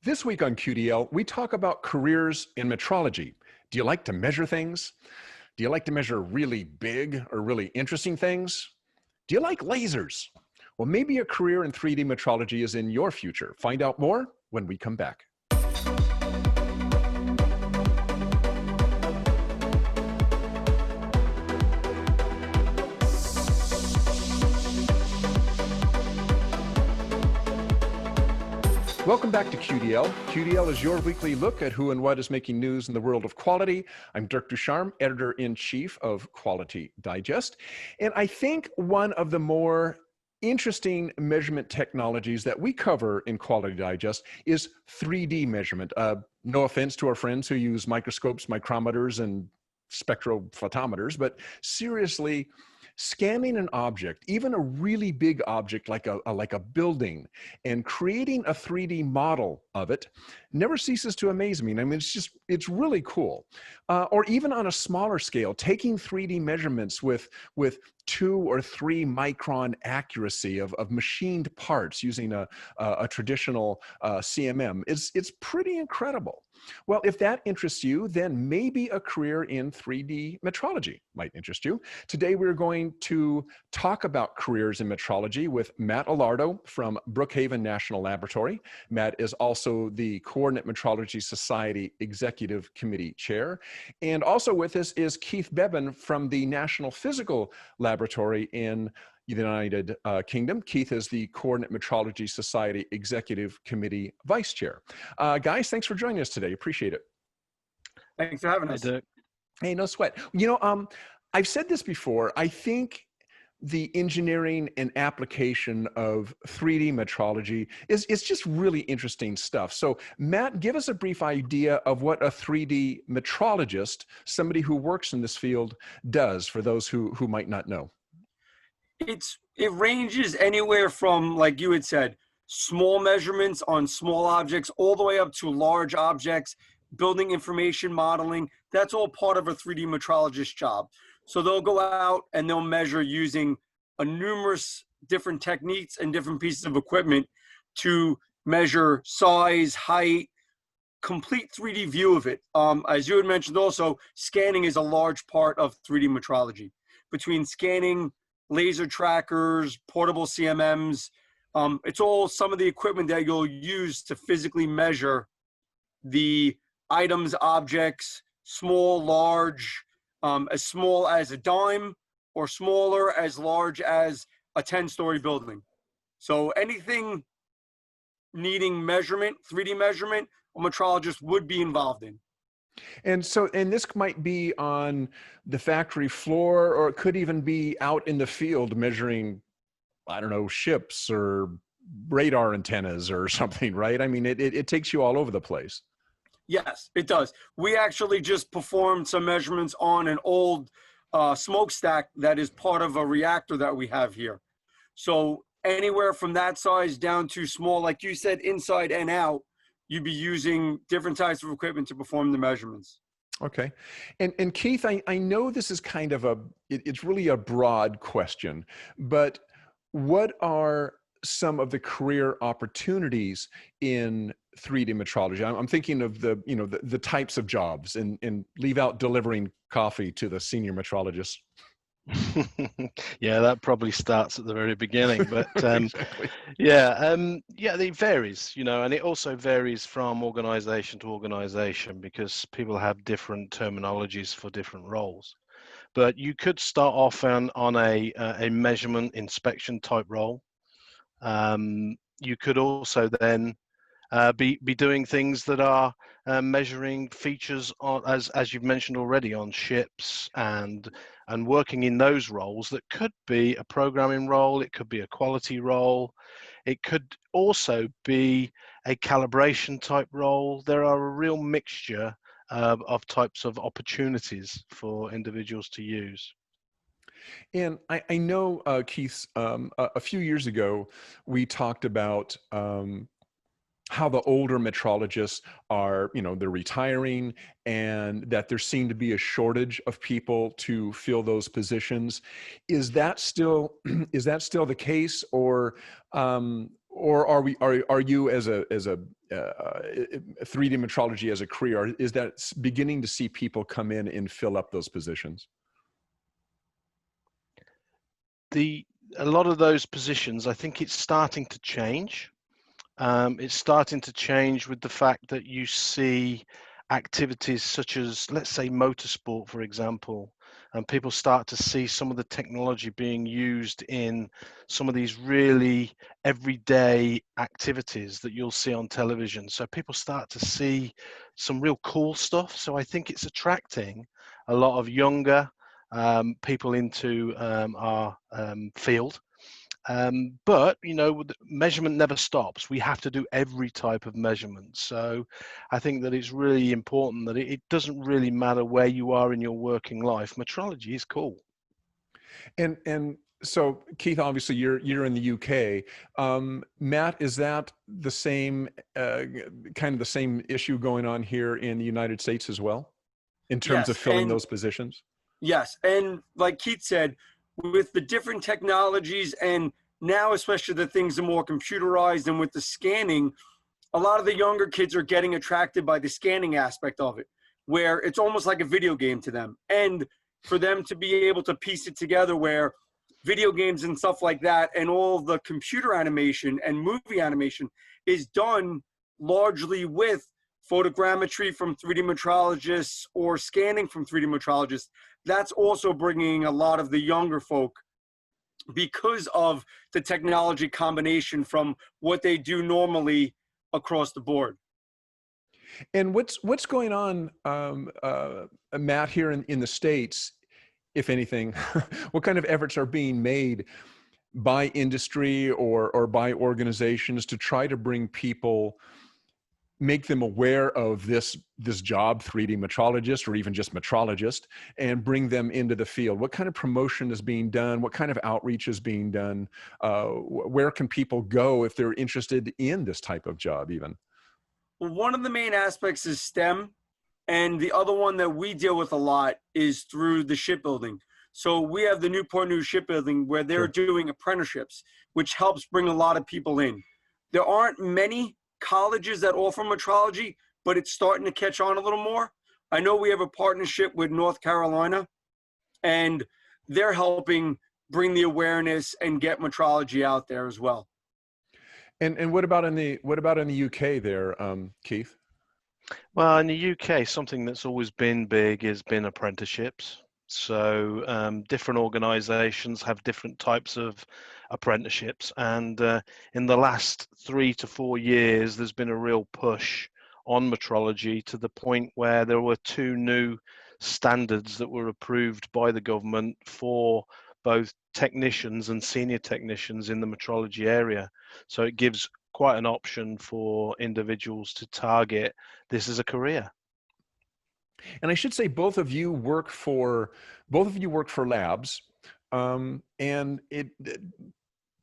This week on QDL, we talk about careers in metrology. Do you like to measure things? Do you like to measure really big or really interesting things? Do you like lasers? Well, maybe a career in 3D metrology is in your future. Find out more when we come back. Welcome back to QDL. QDL is your weekly look at who and what is making news in the world of quality. I'm Dirk Ducharme, Editor-in-Chief of Quality Digest. And I think one of the more interesting measurement technologies that we cover in Quality Digest is 3D measurement. No offense to our friends who use microscopes, micrometers, and spectrophotometers, but seriously, scanning an object, even a really big object like a building, and creating a 3D model of it never ceases to amaze me. I mean, it's really cool. Or even on a smaller scale, taking 3D measurements with 2 or 3 micron accuracy of machined parts using a traditional CMM. It's pretty incredible. Well, if that interests you, then maybe a career in 3D metrology might interest you. Today, we're going to talk about careers in metrology with Matt Ilardo from Brookhaven National Laboratory. Matt is also the Coordinate Metrology Society Executive Committee Chair. And also with us is Keith Bevan from the National Physical Laboratory in the United Kingdom. Keith is the Coordinate Metrology Society Executive Committee Vice Chair. Guys, thanks for joining us today. Appreciate it. Thanks for having us. Hey, no sweat. You know, I've said this before. I think the engineering and application of 3D metrology is just really interesting stuff. So Matt, give us a brief idea of what a 3D metrologist, somebody who works in this field, does for those who might not know. It ranges anywhere from, like you had said, small measurements on small objects all the way up to large objects, building information modeling. That's all part of a 3D metrologist job. So they'll go out and they'll measure using a numerous different techniques and different pieces of equipment to measure size, height, complete 3D view of it. As you had mentioned also, scanning is a large part of 3D metrology. Between scanning, laser trackers, portable CMMs, it's all some of the equipment that you'll use to physically measure the items, objects, small, large, as small as a dime, or smaller, as large as a 10-story building. So anything needing measurement, 3D measurement, a metrologist would be involved in. And this might be on the factory floor, or it could even be out in the field measuring, I don't know, ships or radar antennas or something, right? I mean, it takes you all over the place. Yes, it does. We actually just performed some measurements on an old smokestack that is part of a reactor that we have here. So anywhere from that size down to small, like you said, inside and out, you'd be using different types of equipment to perform the measurements. Okay. And Keith, I know this is kind of it's really a broad question, but what are some of the career opportunities in 3D metrology? I'm thinking of the types of jobs, and leave out delivering coffee to the senior metrologist. Yeah, that probably starts at the very beginning, but Exactly. yeah, it varies, and it also varies from organization to organization because people have different terminologies for different roles. But you could start off on a measurement inspection type role. You could also then be doing things that are measuring features on, as you've mentioned already, on ships and working in those roles. That could be a programming role, it could be a quality role, it could also be a calibration type role. There are a real mixture of types of opportunities for individuals to use. And I know, Keith, a few years ago, we talked about how the older metrologists are, they're retiring, and that there seemed to be a shortage of people to fill those positions. Is that still the case, or or are you as a 3D metrology as a career, is that beginning to see people come in and fill up those positions? A lot of those positions, I think it's starting to change. It's starting to change with the fact that you see activities such as, let's say, motorsport, for example, and people start to see some of the technology being used in some of these really everyday activities that you'll see on television. So people start to see some real cool stuff. So I think it's attracting a lot of younger people into our field. But you know, the measurement never stops. We have to do every type of measurement. So I think that it's really important that it doesn't really matter where you are in your working life. Metrology is cool. And so Keith, obviously you're in the UK. Matt, is that the same kind of the same issue going on here in the United States as well, in terms of Yes, filling and those positions? yes, and like Keith said, with the different technologies, and now especially the things are more computerized, and with the scanning, a lot of the younger kids are getting attracted by the scanning aspect of it, where it's almost like a video game to them. And for them to be able to piece it together, where video games and stuff like that, and all the computer animation and movie animation is done largely with photogrammetry from 3D metrologists or scanning from 3D metrologists, that's also bringing a lot of the younger folk because of the technology combination from what they do normally across the board. And what's going on, Matt, here in the States, if anything? What kind of efforts are being made by industry or by organizations to try to bring people, make them aware of this job, 3D metrologist, or even just metrologist, and bring them into the field? What kind of promotion is being done? What kind of outreach is being done? Where can people go if they're interested in this type of job even? Well, one of the main aspects is STEM, and the other one that we deal with a lot is through the shipbuilding. So we have the Newport News Shipbuilding where they're Sure. doing apprenticeships, which helps bring a lot of people in. There aren't many colleges that offer metrology, but it's starting to catch on a little more. I know we have a partnership with North Carolina, and they're helping bring the awareness and get metrology out there as well. And what about in the UK there, Keith? Well, in the UK, something that's always been big has been apprenticeships. So different organizations have different types of apprenticeships. And in the last 3 to 4 years, there's been a real push on metrology to the point where there were 2 new standards that were approved by the government for both technicians and senior technicians in the metrology area. So it gives quite an option for individuals to target this as a career. And I should say both of you work for labs, and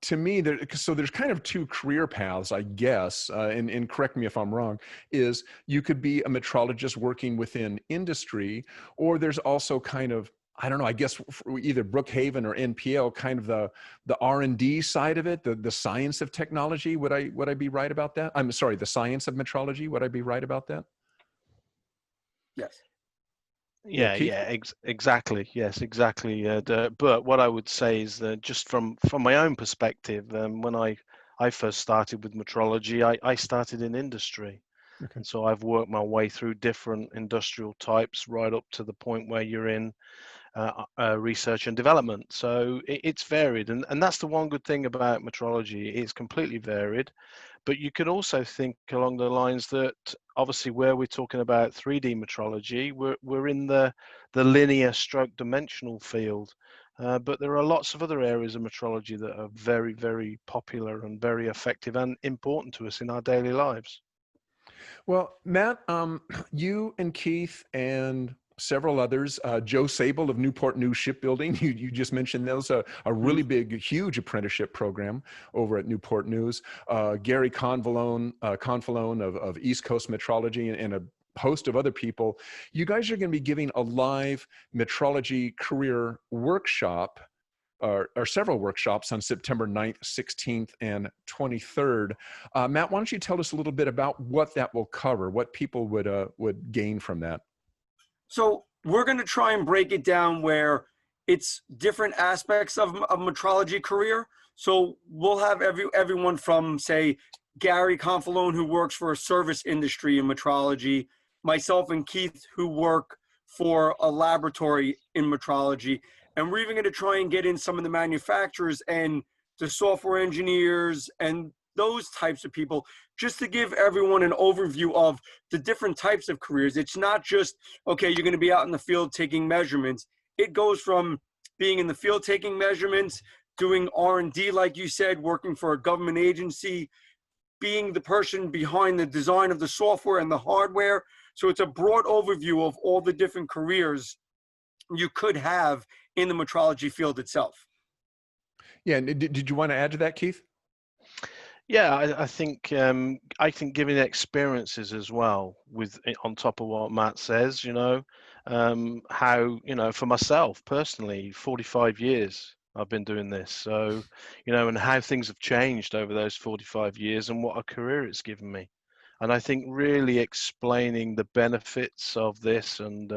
to me, so there's kind of 2 career paths, I guess, and correct me if I'm wrong, is you could be a metrologist working within industry, or there's also kind of, I don't know, I guess either Brookhaven or NPL, kind of the R&D side of it, the science of technology. Would I be right about that? I'm sorry, the science of metrology. Would I be right about that? Yes. Yeah, Keith? yeah, exactly. Yes, exactly. But what I would say is that just from my own perspective, when I first started with metrology, I started in industry. Okay. And so I've worked my way through different industrial types right up to the point where you're in research and development. So it's varied. And that's the one good thing about metrology. It's completely varied. But you could also think along the lines that obviously where we're talking about 3D metrology, we're in the linear stroke dimensional field. But there are lots of other areas of metrology that are very, very popular and very effective and important to us in our daily lives. Well, Matt, you and Keith and several others, Joe Sable of Newport News Shipbuilding, you just mentioned those, a really big, huge apprenticeship program over at Newport News. Gary Confalone of East Coast Metrology, and a host of other people. You guys are going to be giving a live metrology career workshop or several workshops on September 9th, 16th, and 23rd. Matt, why don't you tell us a little bit about what that will cover, what people would gain from that? So we're going to try and break it down where it's different aspects of a metrology career. So we'll have everyone from, say, Gary Confalone, who works for a service industry in metrology, myself and Keith, who work for a laboratory in metrology. And we're even going to try and get in some of the manufacturers and the software engineers and those types of people, just to give everyone an overview of the different types of careers. It's not just, okay, you're going to be out in the field taking measurements. It goes from being in the field taking measurements, doing R&D, like you said, working for a government agency, being the person behind the design of the software and the hardware. So it's a broad overview of all the different careers you could have in the metrology field itself. Yeah, and did you want to add to that, Keith? Yeah, I think giving experiences as well with on top of what Matt says, how, for myself personally, 45 years I've been doing this. So, and how things have changed over those 45 years and what a career it's given me. And I think really explaining the benefits of this and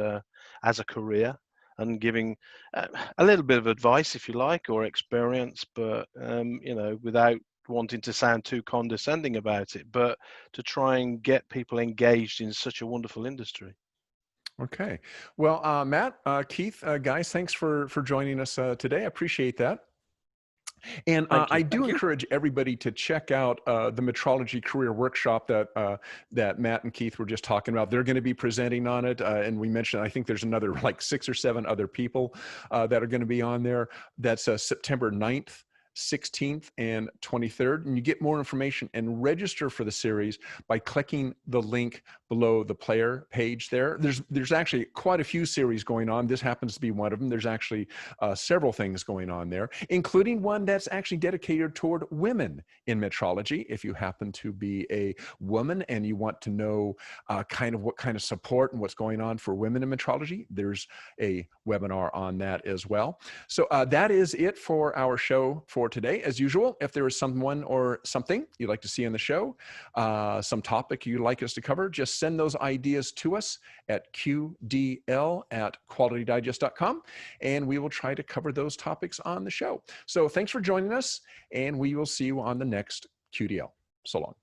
as a career and giving a little bit of advice, if you like, or experience, but, without wanting to sound too condescending about it, but to try and get people engaged in such a wonderful industry. Okay. Well, Matt, Keith, guys, thanks for joining us today. I appreciate that. And I do encourage everybody to check out the Metrology Career Workshop that Matt and Keith were just talking about. They're going to be presenting on it. And we mentioned, I think there's another like 6 or 7 other people that are going to be on there. That's September 9th. 16th and 23rd, and you get more information and register for the series by clicking the link below the player page there. There's actually quite a few series going on. This happens to be one of them. There's actually several things going on there, including one that's actually dedicated toward women in metrology. If you happen to be a woman and you want to know kind of what kind of support and what's going on for women in metrology, there's a webinar on that as well. So that is it for our show for today. As usual, if there is someone or something you'd like to see on the show, some topic you'd like us to cover, just send those ideas to us at qdl@qualitydigest.com, and we will try to cover those topics on the show. So thanks for joining us, and we will see you on the next QDL. So long.